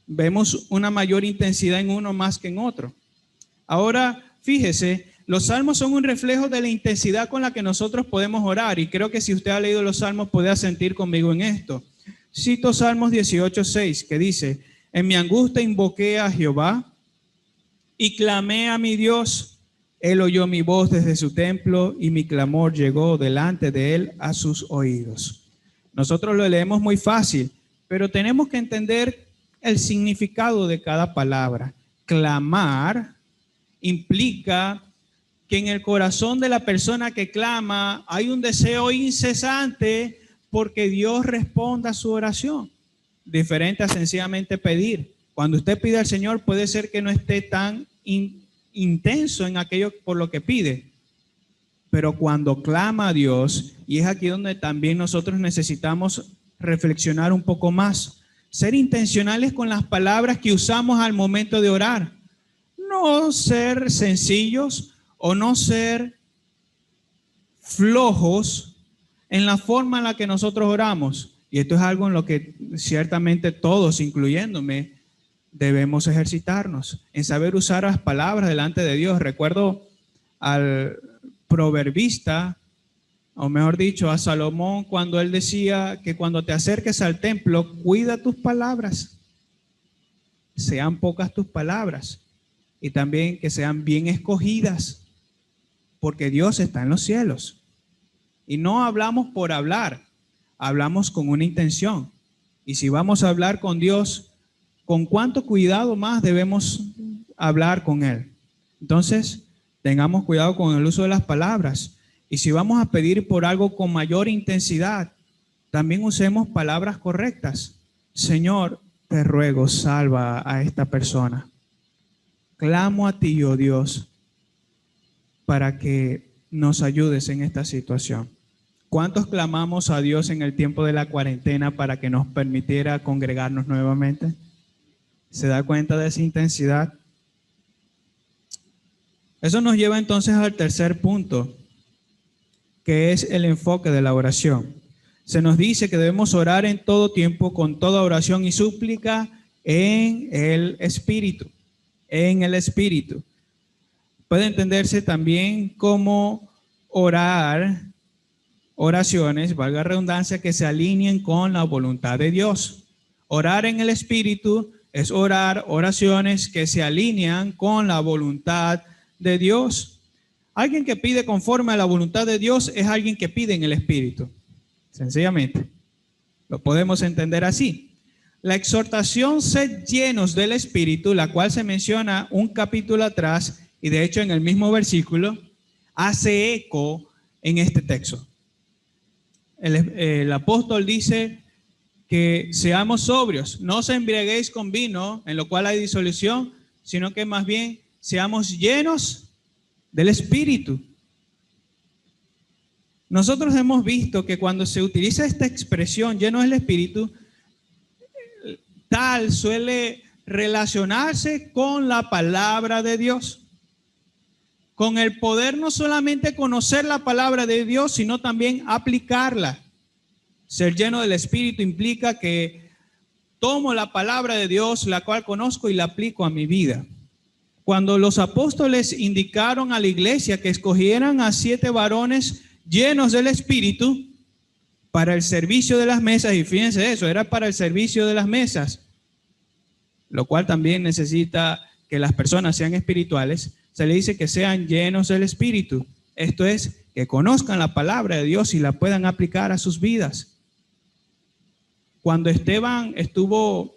Vemos una mayor intensidad en uno más que en otro. Ahora, fíjese, los salmos son un reflejo de la intensidad con la que nosotros podemos orar, y creo que si usted ha leído los salmos puede asentir conmigo en esto. Cito Salmos 18:6, que dice: en mi angustia invoqué a Jehová y clamé a mi Dios. Él oyó mi voz desde su templo y mi clamor llegó delante de él a sus oídos. Nosotros lo leemos muy fácil, pero tenemos que entender el significado de cada palabra. Clamar implica que en el corazón de la persona que clama hay un deseo incesante porque Dios responda a su oración, diferente a sencillamente pedir. Cuando usted pide al Señor, puede ser que no esté tan intenso en aquello por lo que pide, pero cuando clama a Dios, y es aquí donde también nosotros necesitamos reflexionar un poco más, ser intencionales con las palabras que usamos al momento de orar, no ser sencillos o no ser flojos en la forma en la que nosotros oramos. Y esto es algo en lo que ciertamente todos, incluyéndome, debemos ejercitarnos, en saber usar las palabras delante de Dios. Recuerdo al proverbista, o mejor dicho, a Salomón, cuando él decía que cuando te acerques al templo, cuida tus palabras, sean pocas tus palabras, y también que sean bien escogidas, porque Dios está en los cielos. Y no hablamos por hablar, hablamos con una intención. Y si vamos a hablar con Dios, ¿con cuánto cuidado más debemos hablar con Él? Entonces, tengamos cuidado con el uso de las palabras. Y si vamos a pedir por algo con mayor intensidad, también usemos palabras correctas. Señor, te ruego, salva a esta persona. Clamo a ti, oh Dios, para que nos ayudes en esta situación. ¿Cuántos clamamos a Dios en el tiempo de la cuarentena para que nos permitiera congregarnos nuevamente? ¿Se da cuenta de esa intensidad? Eso nos lleva entonces al tercer punto, que es el enfoque de la oración. Se nos dice que debemos orar en todo tiempo, con toda oración y súplica en el Espíritu. en el Espíritu. Puede entenderse también como orar, oraciones, valga la redundancia, que se alineen con la voluntad de Dios. Orar en el Espíritu es orar oraciones que se alinean con la voluntad de Dios. Alguien que pide conforme a la voluntad de Dios es alguien que pide en el Espíritu. Sencillamente. Lo podemos entender así. La exhortación sed llenos del Espíritu, la cual se menciona un capítulo atrás, y de hecho en el mismo versículo, hace eco en este texto. El apóstol dice que seamos sobrios, no os embriaguéis con vino, en lo cual hay disolución, sino que más bien seamos llenos del Espíritu. Nosotros hemos visto que cuando se utiliza esta expresión, lleno del Espíritu, tal suele relacionarse con la palabra de Dios, con el poder no solamente conocer la palabra de Dios, sino también aplicarla. Ser lleno del Espíritu implica que tomo la palabra de Dios, la cual conozco, y la aplico a mi vida. Cuando los apóstoles indicaron a la iglesia que escogieran a 7 varones llenos del Espíritu para el servicio de las mesas, y fíjense eso, era para el servicio de las mesas, lo cual también necesita que las personas sean espirituales, se le dice que sean llenos del Espíritu. Esto es, que conozcan la palabra de Dios y la puedan aplicar a sus vidas. Cuando Esteban estuvo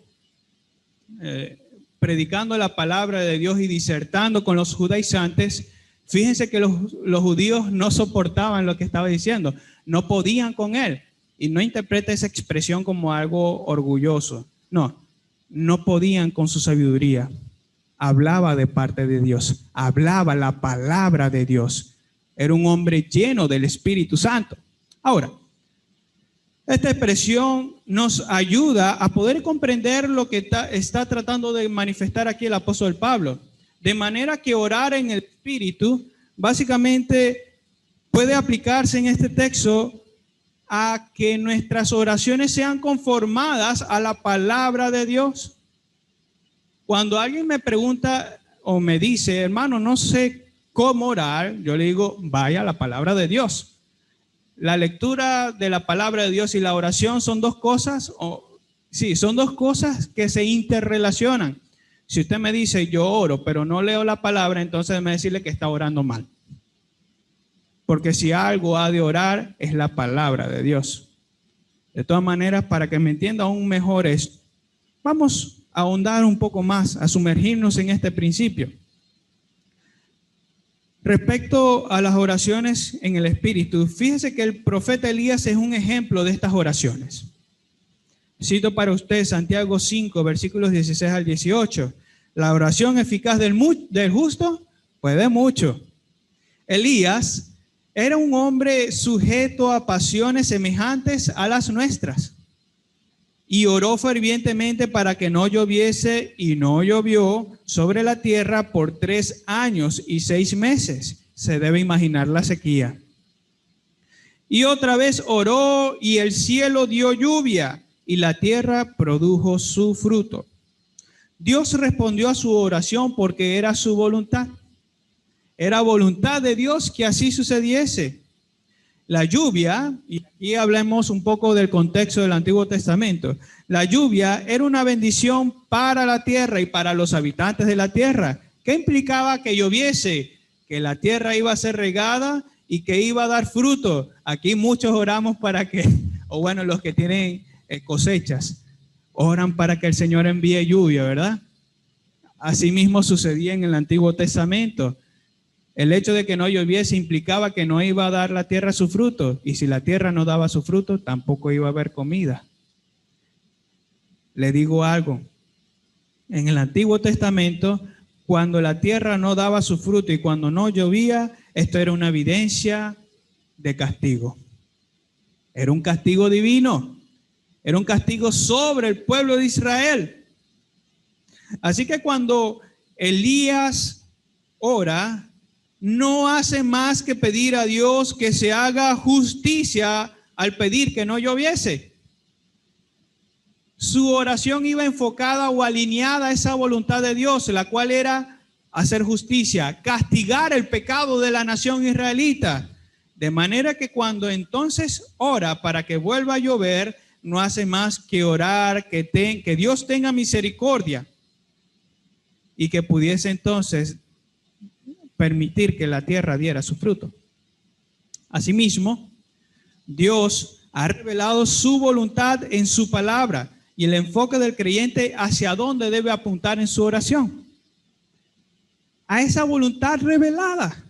predicando la palabra de Dios y disertando con los judaizantes, fíjense que los judíos no soportaban lo que estaba diciendo, no podían con él. Y no interpreta esa expresión como algo orgulloso. No podían con su sabiduría. Hablaba de parte de Dios, hablaba la palabra de Dios. Era un hombre lleno del Espíritu Santo. Ahora, esta expresión nos ayuda a poder comprender lo que está tratando de manifestar aquí el apóstol Pablo. De manera que orar en el Espíritu básicamente puede aplicarse en este texto a que nuestras oraciones sean conformadas a la palabra de Dios. Cuando alguien me pregunta o me dice, hermano, no sé cómo orar, yo le digo, vaya a la palabra de Dios. La lectura de la palabra de Dios y la oración son dos cosas, son dos cosas que se interrelacionan. Si usted me dice, yo oro, pero no leo la palabra, entonces me decirle que está orando mal. Porque si algo ha de orar, es la palabra de Dios. De todas maneras, para que me entienda aún mejor esto, vamos a ahondar un poco más, a sumergirnos en este principio. Respecto a las oraciones en el Espíritu, fíjese que el profeta Elías es un ejemplo de estas oraciones. Cito para usted Santiago 5, versículos 16 al 18. La oración eficaz del justo puede mucho. Elías era un hombre sujeto a pasiones semejantes a las nuestras y oró fervientemente para que no lloviese, y no llovió sobre la tierra por 3 años y 6 meses. Se debe imaginar la sequía. Y otra vez oró, y el cielo dio lluvia, y la tierra produjo su fruto. Dios respondió a su oración porque era su voluntad. Era voluntad de Dios que así sucediese. La lluvia, y aquí hablemos un poco del contexto del Antiguo Testamento. La lluvia era una bendición para la tierra y para los habitantes de la tierra. ¿Qué implicaba que lloviese? Que la tierra iba a ser regada y que iba a dar fruto. Aquí muchos oramos para que, o bueno, los que tienen cosechas, oran para que el Señor envíe lluvia, ¿verdad? Asimismo sucedía en el Antiguo Testamento. El hecho de que no lloviese implicaba que no iba a dar la tierra su fruto, y si la tierra no daba su fruto, tampoco iba a haber comida. Le digo algo, en el Antiguo Testamento, cuando la tierra no daba su fruto y cuando no llovía, esto era una evidencia de castigo. Era un castigo divino, era un castigo sobre el pueblo de Israel. Así que cuando Elías ora, no hace más que pedir a Dios que se haga justicia al pedir que no lloviese. su oración iba enfocada o alineada a esa voluntad de Dios, la cual era hacer justicia, castigar el pecado de la nación israelita. De manera que cuando entonces ora para que vuelva a llover, no hace más que orar que Dios tenga misericordia y que pudiese entonces permitir que la tierra diera su fruto. Asimismo, Dios ha revelado su voluntad en su palabra y el enfoque del creyente hacia dónde debe apuntar en su oración. A esa voluntad revelada.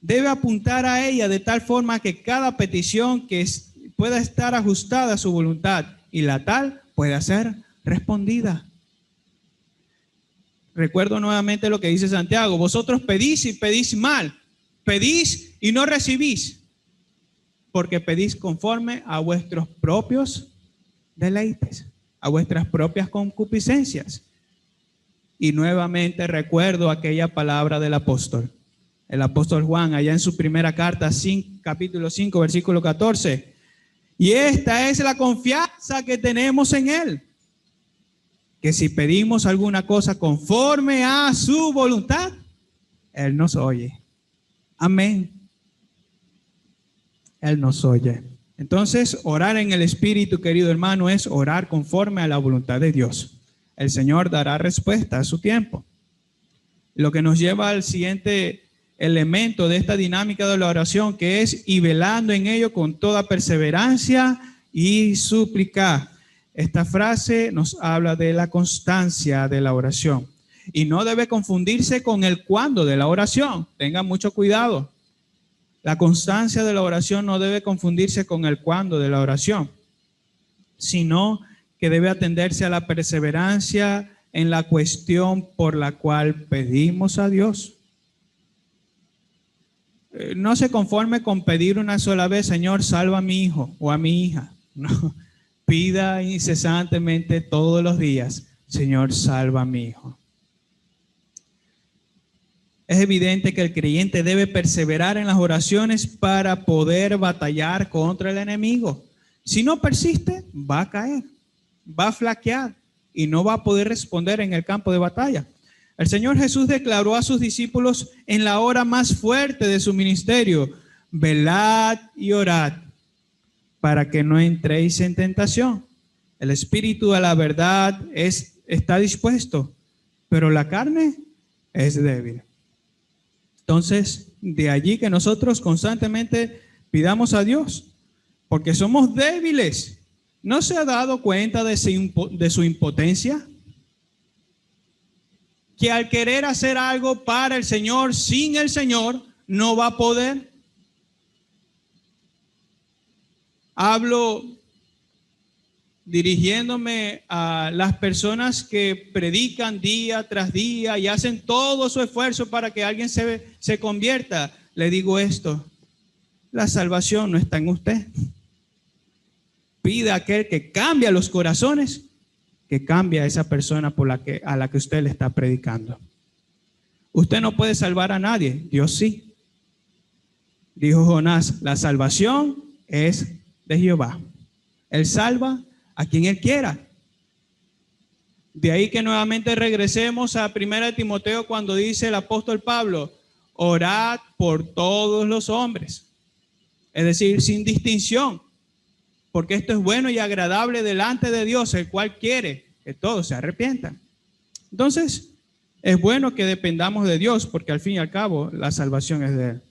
Debe apuntar a ella de tal forma que cada petición pueda estar ajustada a su voluntad y la tal pueda ser respondida. Recuerdo nuevamente lo que dice Santiago: vosotros pedís y pedís mal, pedís y no recibís, porque pedís conforme a vuestros propios deleites, a vuestras propias concupiscencias. Y nuevamente recuerdo aquella palabra del apóstol. El apóstol Juan, allá en su primera carta, capítulo 5, versículo 14. Y esta es la confianza que tenemos en Él, que si pedimos alguna cosa conforme a su voluntad, Él nos oye. Amén. Él nos oye. Entonces, orar en el Espíritu, querido hermano, es orar conforme a la voluntad de Dios. El Señor dará respuesta a su tiempo. Lo que nos lleva al siguiente elemento de esta dinámica de la oración, que es y velando en ello con toda perseverancia y súplica. Esta frase nos habla de la constancia de la oración y no debe confundirse con el cuándo de la oración. Tengan mucho cuidado. La constancia de la oración no debe confundirse con el cuándo de la oración, sino que debe atenderse a la perseverancia en la cuestión por la cual pedimos a Dios. No se conforme con pedir una sola vez: Señor, salva a mi hijo o a mi hija. No, pida incesantemente todos los días: Señor, salva a mi hijo. Es evidente que el creyente debe perseverar en las oraciones para poder batallar contra el enemigo. Si no persiste, va a caer, va a flaquear y no va a poder responder en el campo de batalla. El Señor Jesús declaró a sus discípulos en la hora más fuerte de su ministerio: velad y orad para que no entréis en tentación. El espíritu a la verdad está dispuesto, pero la carne es débil. Entonces, de allí que nosotros constantemente pidamos a Dios, porque somos débiles. ¿No se ha dado cuenta de su impotencia? Que al querer hacer algo para el Señor, sin el Señor, no va a poder. Hablo dirigiéndome a las personas que predican día tras día y hacen todo su esfuerzo para que alguien se convierta. Le digo esto: la salvación no está en usted. Pida a aquel que cambia los corazones, que cambie a esa persona a la que usted le está predicando. Usted no puede salvar a nadie, Dios sí. Dijo Jonás: la salvación es de Jehová. Él salva a quien Él quiera. De ahí que nuevamente regresemos a 1 Timoteo, cuando dice el apóstol Pablo: orad por todos los hombres. Es decir, sin distinción, porque esto es bueno y agradable delante de Dios, el cual quiere que todos se arrepientan. Entonces, es bueno que dependamos de Dios, porque al fin y al cabo la salvación es de Él.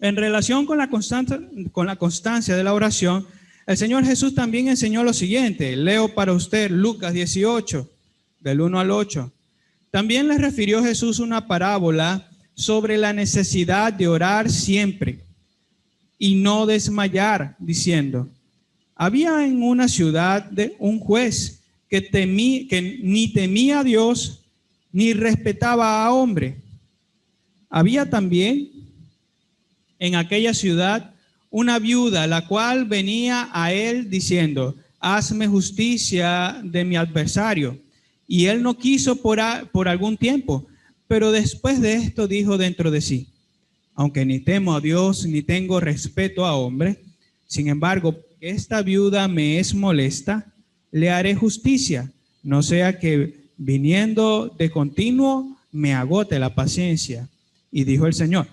En relación con la constancia de la oración, el Señor Jesús también enseñó lo siguiente. Leo para usted Lucas 18, del 1 al 8. También les refirió Jesús una parábola sobre la necesidad de orar siempre y no desmayar, diciendo: había en una ciudad un juez que ni temía a Dios ni respetaba a hombre. Había también en aquella ciudad una viuda, la cual venía a él diciendo: hazme justicia de mi adversario. Y él no quiso por algún tiempo, pero después de esto dijo dentro de sí: aunque ni temo a Dios ni tengo respeto a hombre, sin embargo, esta viuda me es molesta, le haré justicia, no sea que viniendo de continuo me agote la paciencia. Y dijo el Señor: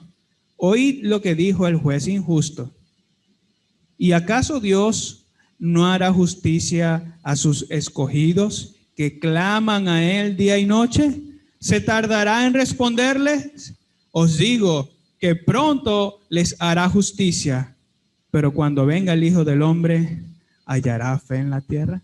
oíd lo que dijo el juez injusto. ¿Y acaso Dios no hará justicia a sus escogidos que claman a Él día y noche? ¿Se tardará en responderles? Os digo que pronto les hará justicia. Pero cuando venga el Hijo del Hombre, ¿hallará fe en la tierra?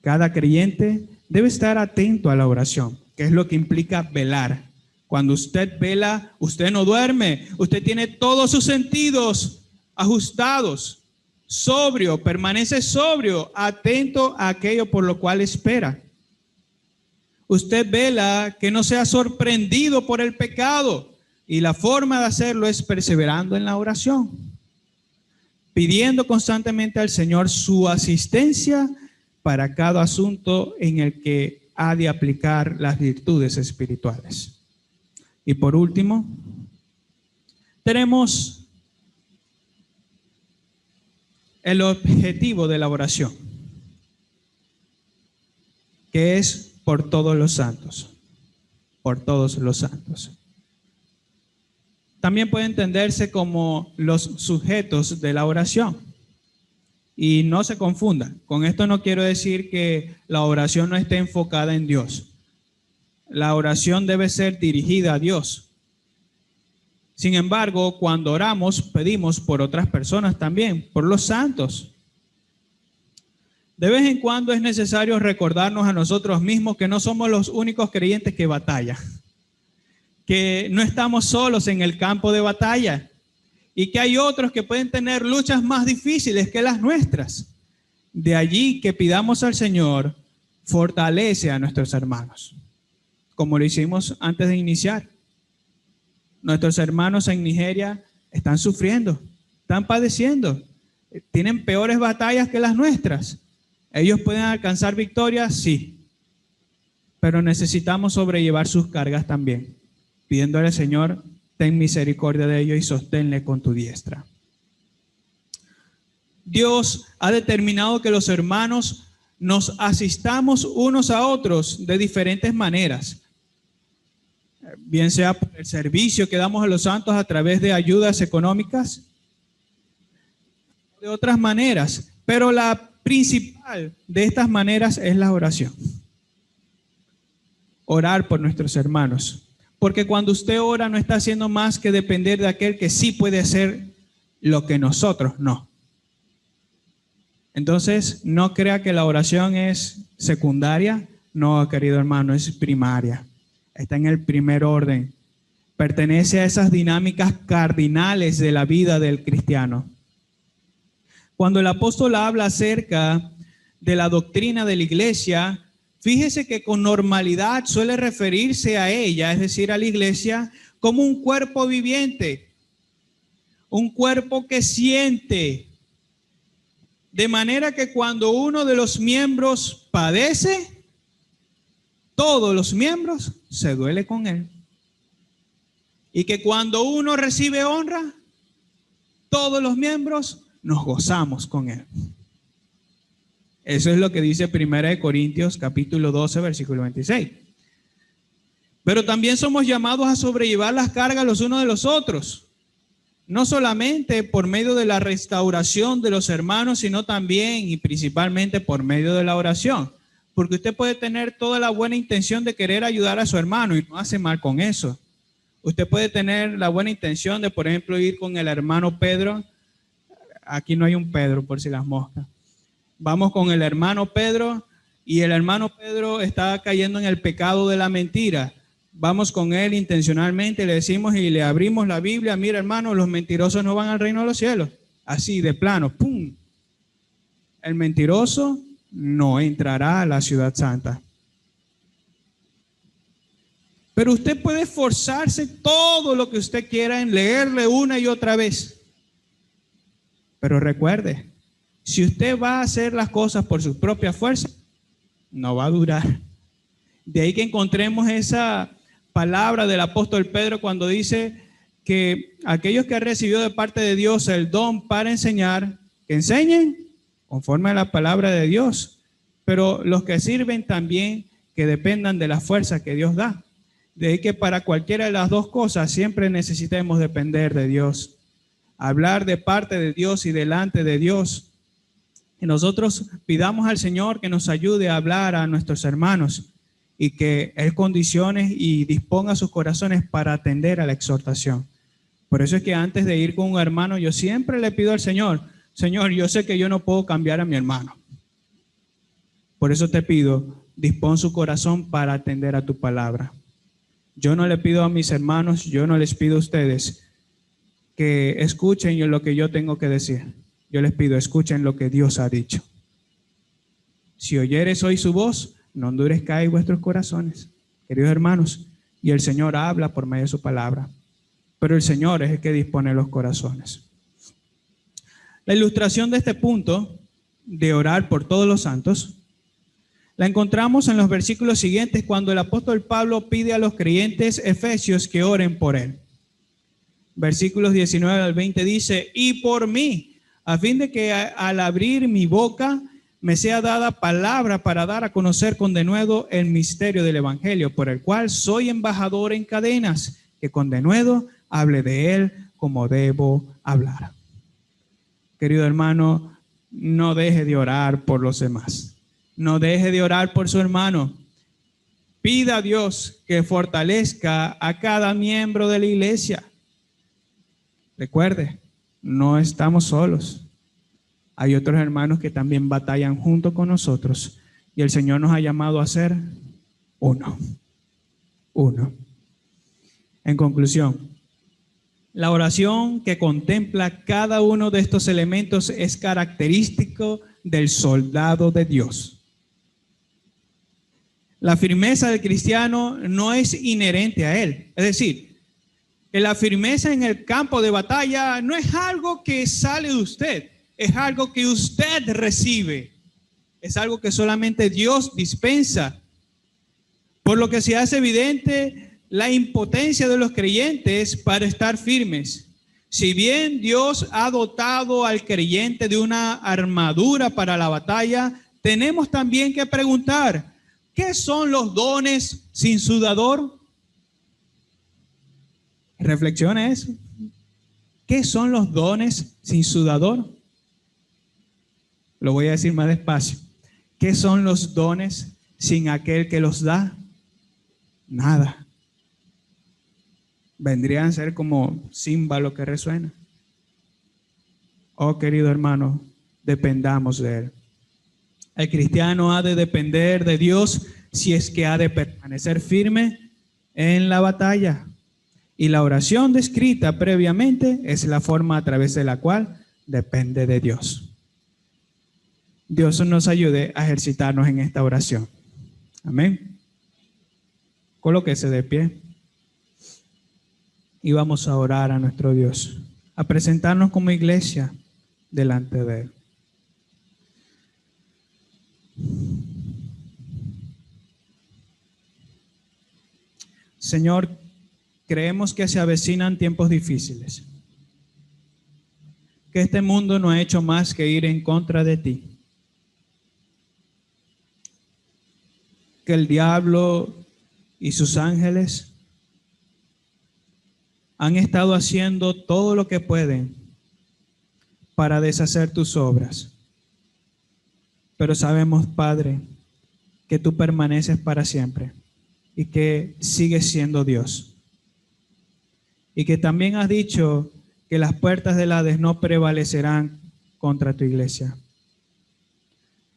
Cada creyente debe estar atento a la oración, que es lo que implica velar. Cuando usted vela, usted no duerme, usted tiene todos sus sentidos ajustados, sobrio, permanece sobrio, atento a aquello por lo cual espera. Usted vela que no sea sorprendido por el pecado, y la forma de hacerlo es perseverando en la oración, pidiendo constantemente al Señor su asistencia para cada asunto en el que ha de aplicar las virtudes espirituales. Y por último, tenemos el objetivo de la oración, que es por todos los santos, por todos los santos. También puede entenderse como los sujetos de la oración. Y no se confundan, con esto no quiero decir que la oración no esté enfocada en Dios. La oración debe ser dirigida a Dios. Sin embargo, cuando oramos, pedimos por otras personas también, por los santos. De vez en cuando es necesario recordarnos a nosotros mismos que no somos los únicos creyentes que batallan, que no estamos solos en el campo de batalla y que hay otros que pueden tener luchas más difíciles que las nuestras. De allí que pidamos al Señor, fortalece a nuestros hermanos, como lo hicimos antes de iniciar. Nuestros hermanos en Nigeria están sufriendo, están padeciendo, tienen peores batallas que las nuestras. ¿Ellos pueden alcanzar victoria? Sí. Pero necesitamos sobrellevar sus cargas también, pidiéndole al Señor, ten misericordia de ellos y sosténle con tu diestra. Dios ha determinado que los hermanos nos asistamos unos a otros de diferentes maneras, bien sea por el servicio que damos a los santos a través de ayudas económicas, de otras maneras, pero la principal de estas maneras es la oración. Orar por nuestros hermanos, porque cuando usted ora no está haciendo más que depender de aquel que sí puede hacer lo que nosotros no. Entonces, no crea que la oración es secundaria. No, querido hermano, es primaria. Está en el primer orden. Pertenece a esas dinámicas cardinales de la vida del cristiano. Cuando el apóstol habla acerca de la doctrina de la iglesia, fíjese que con normalidad suele referirse a ella, es decir, a la iglesia, como un cuerpo viviente, un cuerpo que siente. De manera que cuando uno de los miembros padece, todos los miembros se duele con él. Y que cuando uno recibe honra, todos los miembros nos gozamos con él. Eso es lo que dice 1 Corintios capítulo 12, versículo 26. Pero también somos llamados a sobrellevar las cargas los unos de los otros. No solamente por medio de la restauración de los hermanos, sino también y principalmente por medio de la oración. Porque usted puede tener toda la buena intención de querer ayudar a su hermano y no hace mal con eso. Usted puede tener la buena intención de, por ejemplo, ir con el hermano Pedro. Aquí no hay un Pedro, por si las moscas. Vamos con el hermano Pedro y el hermano Pedro está cayendo en el pecado de la mentira. Vamos con él intencionalmente, le decimos y le abrimos la Biblia. Mira, hermano, los mentirosos no van al reino de los cielos. Así, de plano, ¡pum! El mentiroso no entrará a la ciudad santa. Pero usted puede esforzarse todo lo que usted quiera en leerle una y otra vez. Pero recuerde, si usted va a hacer las cosas por su propia fuerza, no va a durar. De ahí que encontremos esa palabra del apóstol Pedro cuando dice que aquellos que han recibido de parte de Dios el don para enseñar, que enseñen conforme a la palabra de Dios, pero los que sirven también que dependan de la fuerza que Dios da. De ahí que para cualquiera de las dos cosas siempre necesitemos depender de Dios, hablar de parte de Dios y delante de Dios. Y nosotros pidamos al Señor que nos ayude a hablar a nuestros hermanos y que Él condicione y disponga sus corazones para atender a la exhortación. Por eso es que antes de ir con un hermano, yo siempre le pido al Señor, Señor, yo sé que yo no puedo cambiar a mi hermano. Por eso te pido, dispón su corazón para atender a tu palabra. Yo no le pido a mis hermanos, yo no les pido a ustedes que escuchen lo que yo tengo que decir. Yo les pido, escuchen lo que Dios ha dicho. Si oyeres hoy su voz, no endurezcáis vuestros corazones, queridos hermanos, y el Señor habla por medio de su palabra, pero el Señor es el que dispone los corazones. La ilustración de este punto de orar por todos los santos la encontramos en los versículos siguientes cuando el apóstol Pablo pide a los creyentes efesios que oren por él. Versículos 19 al 20 dice, y por mí, a fin de que al abrir mi boca me sea dada palabra para dar a conocer con denuedo el misterio del evangelio, por el cual soy embajador en cadenas, que con denuedo hable de él como debo hablar. Querido hermano, no deje de orar por los demás. No deje de orar por su hermano. Pida a Dios que fortalezca a cada miembro de la iglesia. Recuerde, no estamos solos. Hay otros hermanos que también batallan junto con nosotros y el Señor nos ha llamado a ser uno. En conclusión, la oración que contempla cada uno de estos elementos es característico del soldado de Dios. La firmeza del cristiano no es inherente a él. Es decir, que la firmeza en el campo de batalla no es algo que sale de usted, es algo que usted recibe, es algo que solamente Dios dispensa. Por lo que se hace evidente la impotencia de los creyentes para estar firmes. Si bien Dios ha dotado al creyente de una armadura para la batalla, tenemos también que preguntar, ¿qué son los dones sin su dador? Reflexiona eso. ¿Qué son los dones sin su dador? Lo voy a decir más despacio. ¿Qué son los dones sin aquel que los da? Nada. Vendrían a ser como címbalo que resuena. Oh, querido hermano, dependamos de él. El cristiano ha de depender de Dios si es que ha de permanecer firme en la batalla. Y la oración descrita previamente es la forma a través de la cual depende de Dios. Dios nos ayude a ejercitarnos en esta oración. Amén. Colóquese de pie y vamos a orar a nuestro Dios, a presentarnos como iglesia delante de Él. Señor, creemos que se avecinan tiempos difíciles, que este mundo no ha hecho más que ir en contra de ti, que el diablo y sus ángeles han estado haciendo todo lo que pueden para deshacer tus obras. Pero sabemos, Padre, que tú permaneces para siempre y que sigues siendo Dios. Y que también has dicho que las puertas del Hades no prevalecerán contra tu iglesia.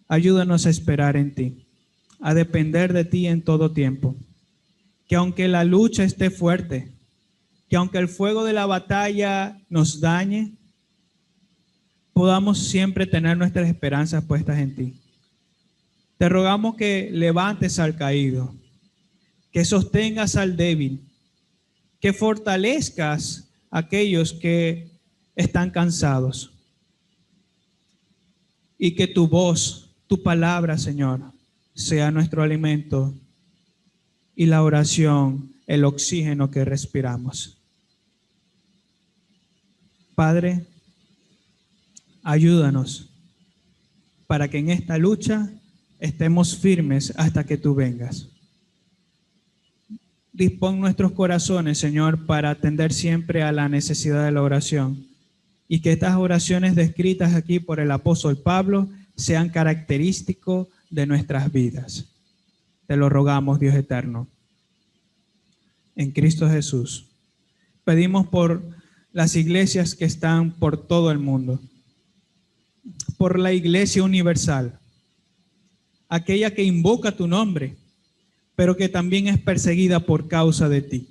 Ayúdanos a esperar en ti, a depender de ti en todo tiempo. Que aunque la lucha esté fuerte, que aunque el fuego de la batalla nos dañe, podamos siempre tener nuestras esperanzas puestas en ti. Te rogamos que levantes al caído, que sostengas al débil, que fortalezcas a aquellos que están cansados y que tu voz, tu palabra, Señor, sea nuestro alimento y la oración, el oxígeno que respiramos. Padre, ayúdanos para que en esta lucha estemos firmes hasta que tú vengas. Dispón nuestros corazones, Señor, para atender siempre a la necesidad de la oración, y que estas oraciones descritas aquí por el apóstol Pablo sean característicos de nuestras vidas. Te lo rogamos, Dios eterno. En Cristo Jesús. Pedimos por las iglesias que están por todo el mundo, por la Iglesia Universal, aquella que invoca tu nombre, pero que también es perseguida por causa de ti.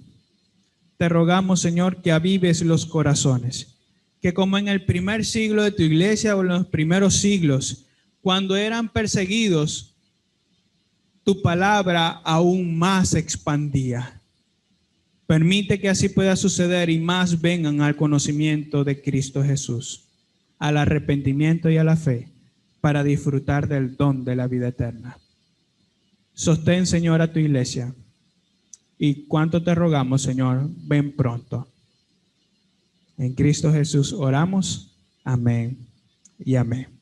Te rogamos, Señor, que avives los corazones, que como en el primer siglo de tu iglesia o en los primeros siglos, cuando eran perseguidos, tu palabra aún más se expandía. Permite que así pueda suceder y más vengan al conocimiento de Cristo Jesús, al arrepentimiento y a la fe, para disfrutar del don de la vida eterna. Sostén, Señor, a tu iglesia, y cuanto te rogamos, Señor, ven pronto. En Cristo Jesús oramos. Amén y amén.